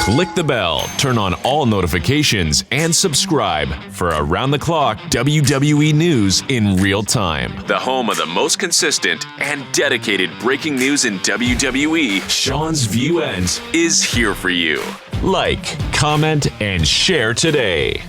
Click the bell, turn on all notifications, and subscribe for around-the-clock WWE news in real time. The home of the most consistent and dedicated breaking news in WWE, Seanzviewent, is here for you. Like, comment, and share today.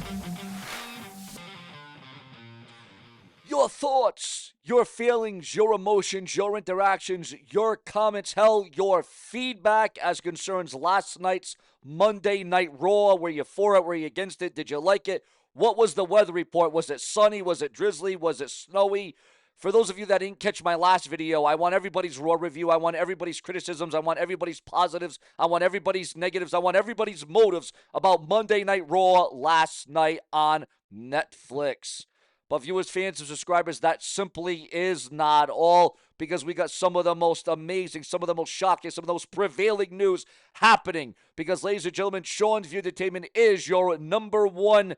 Your thoughts, your feelings, your emotions, your interactions, your comments, hell, your feedback as concerns last night's Monday Night Raw. Were you for it? Were you against it? Did you like it? What was the weather report? Was it sunny? Was it drizzly? Was it snowy? For those of you that didn't catch my last video, I want everybody's Raw review. I want everybody's criticisms. I want everybody's positives. I want everybody's negatives. I want everybody's motives about Monday Night Raw last night on Netflix. But viewers, fans, and subscribers, that simply is not all, because we got some of the most amazing, some of the most shocking, some of the most prevailing news happening. Because, ladies and gentlemen, Seanzviewent Entertainment is your number one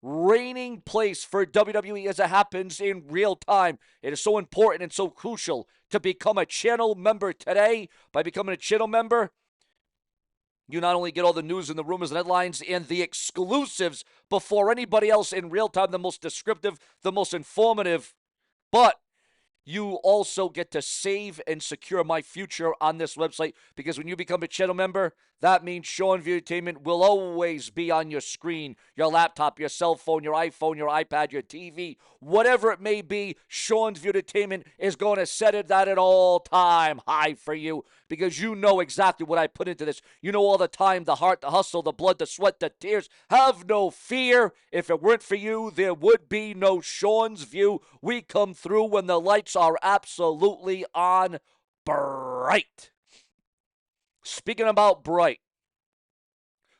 reigning place for WWE as it happens in real time. It is so important and so crucial to become a channel member today. By becoming a channel member, you not only get all the news and the rumors and headlines and the exclusives before anybody else in real time, the most descriptive, the most informative, but you also get to save and secure my future on this website, because when you become a channel member, that means Seanzviewent Entertainment will always be on your screen, your laptop, your cell phone, your iPhone, your iPad, your TV, whatever it may be. Seanzviewent Entertainment is going to set it at an all-time high for you, because you know exactly what I put into this. You know all the time, the heart, the hustle, the blood, the sweat, the tears. Have no fear. If it weren't for you, there would be no Seanzview. We come through when the lights are absolutely on bright. Speaking about bright,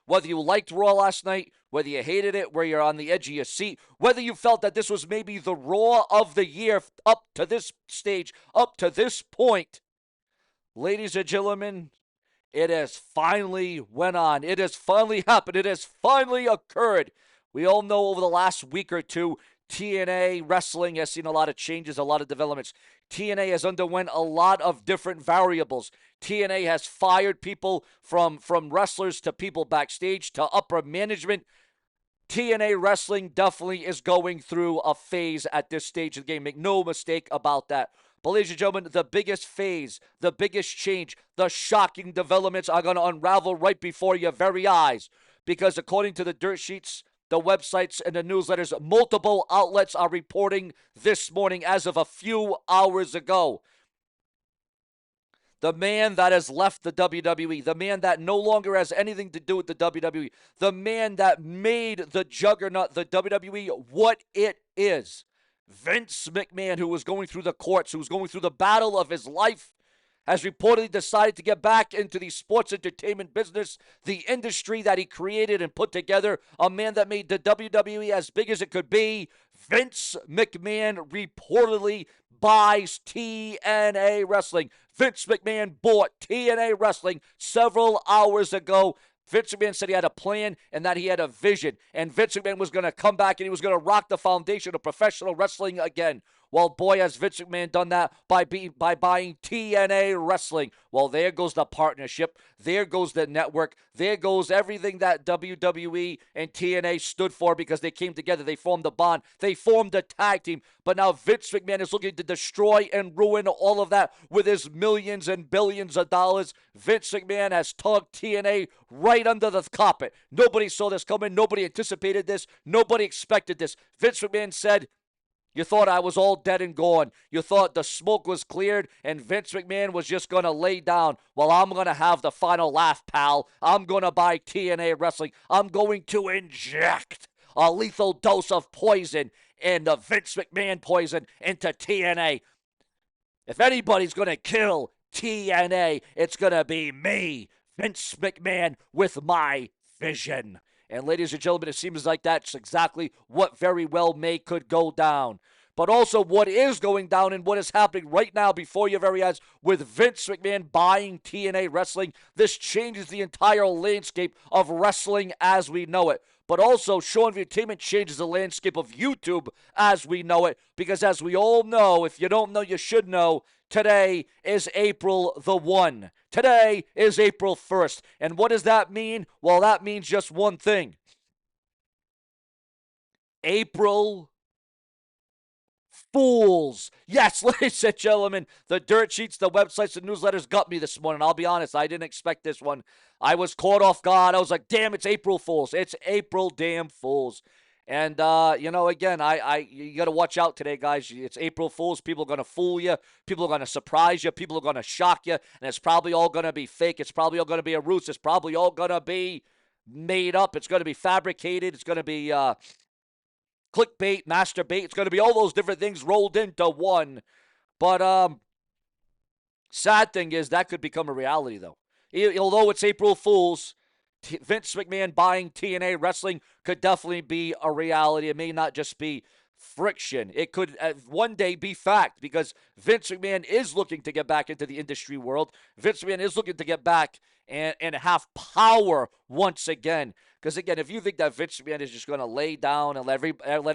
whether you liked Raw last night, whether you hated it, where you're on the edge of your seat, whether you felt that this was maybe the Raw of the year up to this stage, up to this point, ladies and gentlemen, it has finally went on. It has finally happened. It has finally occurred. We all know over the last week or two, TNA Wrestling has seen a lot of changes, a lot of developments. TNA has underwent a lot of different variables. TNA has fired people from wrestlers to people backstage to upper management. TNA Wrestling definitely is going through a phase at this stage of the game. Make no mistake about that. But ladies and gentlemen, the biggest phase, the biggest change, the shocking developments are going to unravel right before your very eyes. Because according to the dirt sheets, the websites and the newsletters, multiple outlets are reporting this morning as of a few hours ago. The man that has left the WWE, the man that no longer has anything to do with the WWE, the man that made the juggernaut, the WWE, what it is. Vince McMahon, who was going through the courts, who was going through the battle of his life, has reportedly decided to get back into the sports entertainment business, the industry that he created and put together, a man that made the WWE as big as it could be. Vince McMahon reportedly buys TNA Wrestling. Vince McMahon bought TNA Wrestling several hours ago. Vince McMahon said he had a plan and that he had a vision. And Vince McMahon was going to come back and he was going to rock the foundation of professional wrestling again. Well, boy, has Vince McMahon done that by buying TNA Wrestling. Well, there goes the partnership. There goes the network. There goes everything that WWE and TNA stood for, because they came together. They formed a bond. They formed a tag team. But now Vince McMahon is looking to destroy and ruin all of that with his millions and billions of dollars. Vince McMahon has tugged TNA right under the carpet. Nobody saw this coming. Nobody anticipated this. Nobody expected this. Vince McMahon said, "You thought I was all dead and gone. You thought the smoke was cleared and Vince McMahon was just going to lay down. Well, I'm going to have the final laugh, pal. I'm going to buy TNA Wrestling. I'm going to inject a lethal dose of poison and the Vince McMahon poison into TNA. If anybody's going to kill TNA, it's going to be me, Vince McMahon, with my vision." And ladies and gentlemen, it seems like that's exactly what very well could go down. But also what is going down and what is happening right now before your very eyes with Vince McMahon buying TNA Wrestling. This changes the entire landscape of wrestling as we know it. But also, Seanzviewent changes the landscape of YouTube as we know it. Because as we all know, if you don't know, you should know, today is April the 1. Today is April 1st. And what does that mean? Well, that means just one thing. April Fools. Yes, ladies and gentlemen, the dirt sheets, the websites, the newsletters got me this morning. I'll be honest, I didn't expect this one. I was caught off guard. I was like, damn, it's April Fools. It's April damn Fools. And, again, you got to watch out today, guys. It's April Fools. People are going to fool you. People are going to surprise you. People are going to shock you. And it's probably all going to be fake. It's probably all going to be a ruse. It's probably all going to be made up. It's going to be fabricated. It's going to be clickbait, masturbate. It's going to be all those different things rolled into one. But sad thing is that could become a reality, though. Although it's April Fools, Vince McMahon buying TNA Wrestling could definitely be a reality. It may not just be friction. It could one day be fact, because Vince McMahon is looking to get back into the industry world. Vince McMahon is looking to get back and have power once again. Because, again, if you think that Vince McMahon is just going to lay down and let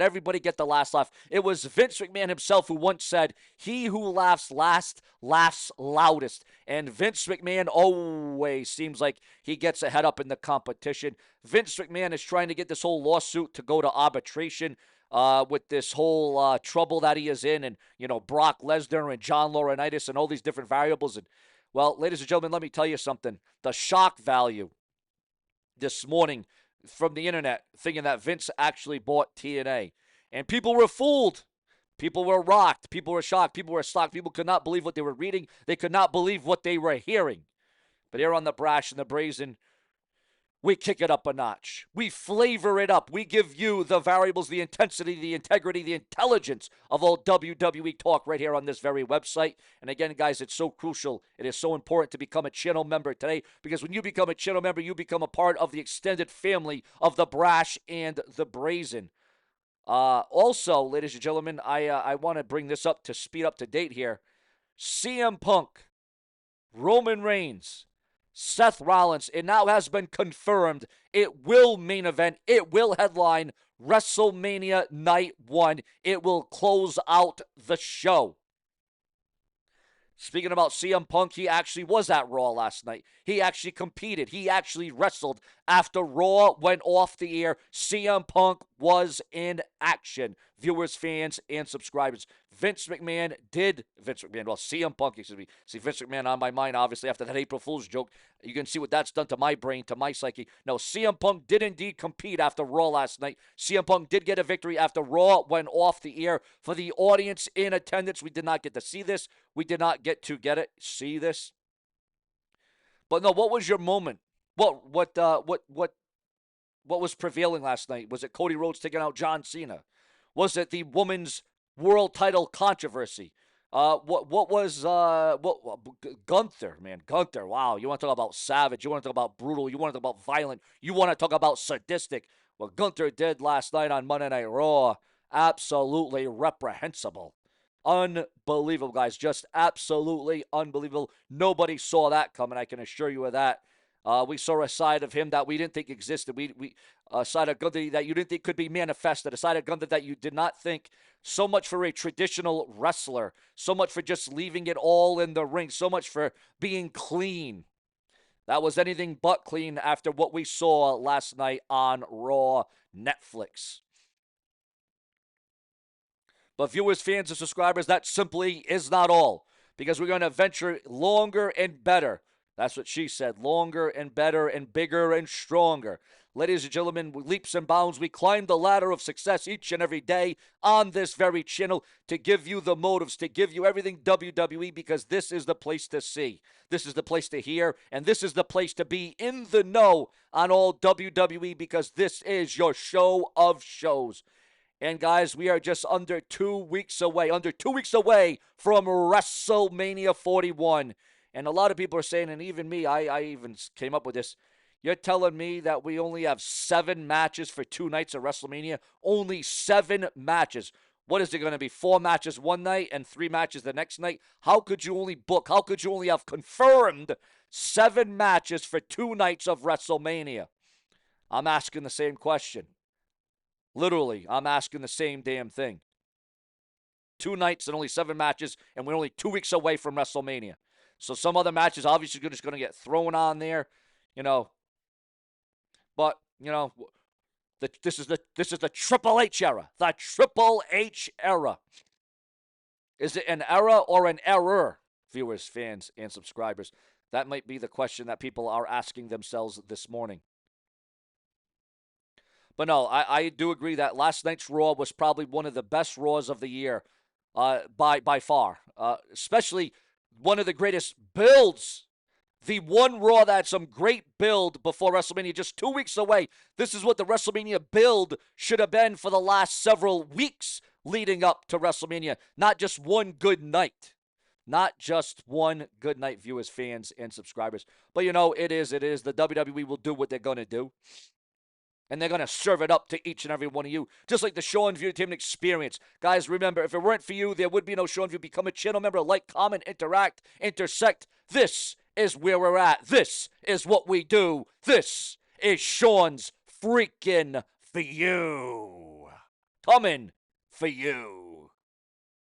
everybody get the last laugh, it was Vince McMahon himself who once said, he who laughs last laughs loudest. And Vince McMahon always seems like he gets ahead up in the competition. Vince McMahon is trying to get this whole lawsuit to go to arbitration with this whole trouble that he is in, and, Brock Lesnar and John Laurinaitis and all these different variables. And, well, ladies and gentlemen, let me tell you something. The shock value this morning from the internet, thinking that Vince actually bought TNA. And people were fooled. People were rocked. People were shocked. People were shocked. People could not believe what they were reading. They could not believe what they were hearing. But here on the Brash and the Brazen, we kick it up a notch. We flavor it up. We give you the variables, the intensity, the integrity, the intelligence of all WWE talk right here on this very website. And again, guys, it's so crucial. It is so important to become a channel member today, because when you become a channel member, you become a part of the extended family of the Brash and the Brazen. Also, ladies and gentlemen, I want to bring this up to speed up to date here. CM Punk, Roman Reigns, Seth Rollins, it now has been confirmed it will main event, it will headline WrestleMania Night 1. It will close out the show. Speaking about CM Punk, he actually was at Raw last night. He actually competed. He actually wrestled. After Raw went off the air, CM Punk was in action. Viewers, fans, and subscribers. CM Punk, excuse me. See, Vince McMahon on my mind, obviously, after that April Fool's joke. You can see what that's done to my brain, to my psyche. No, CM Punk did indeed compete after Raw last night. CM Punk did get a victory after Raw went off the air. For the audience in attendance, we did not get to see this. We did not get to see this. But no, what was your moment? What was prevailing last night? Was it Cody Rhodes taking out John Cena? Was it the women's world title controversy? What was Gunther, man? Gunther, wow. You want to talk about savage. You want to talk about brutal. You want to talk about violent. You want to talk about sadistic. What Gunther did last night on Monday Night Raw, absolutely reprehensible. Unbelievable, guys. Just absolutely unbelievable. Nobody saw that coming, I can assure you of that. We saw a side of him that we didn't think existed. A side of Gunther that you didn't think could be manifested. A side of Gunther that you did not think. So much for a traditional wrestler. So much for just leaving it all in the ring. So much for being clean. That was anything but clean after what we saw last night on Raw Netflix. But viewers, fans, and subscribers, that simply is not all. Because we're going to venture longer and better. That's what she said. Longer and better and bigger and stronger. Ladies and gentlemen, leaps and bounds, we climb the ladder of success each and every day on this very channel to give you the motives, to give you everything WWE, because this is the place to see. This is the place to hear, and this is the place to be in the know on all WWE, because this is your show of shows. And guys, we are just under 2 weeks away from WrestleMania 41. And a lot of people are saying, and even me, I even came up with this. You're telling me that we only have 7 matches for 2 nights of WrestleMania? Only 7 matches. What is it going to be? 4 matches one night and 3 matches the next night? How could you only have confirmed 7 matches for 2 nights of WrestleMania? I'm asking the same question. Literally, I'm asking the same damn thing. 2 nights and only 7 matches, and we're only 2 weeks away from WrestleMania. So some other matches obviously just going to get thrown on there, you know. But, you know, this is the Triple H era. The Triple H era. Is it an era or an error, viewers, fans, and subscribers? That might be the question that people are asking themselves this morning. But no, I do agree that last night's Raw was probably one of the best Raws of the year, by far. Especially one of the greatest builds. The one Raw that had some great build before WrestleMania, just 2 weeks away. This is what the WrestleMania build should have been for the last several weeks leading up to WrestleMania. Not just one good night. Not just one good night, viewers, fans, and subscribers. But you know, it is. The WWE will do what they're going to do. And they're going to serve it up to each and every one of you. Just like the Seanzviewent Entertainment Experience. Guys, remember, if it weren't for you, there would be no Seanzviewent. Become a channel member. Like, comment, interact, intersect. This is where we're at. This is what we do. This is Sean's freaking for you. Coming for you.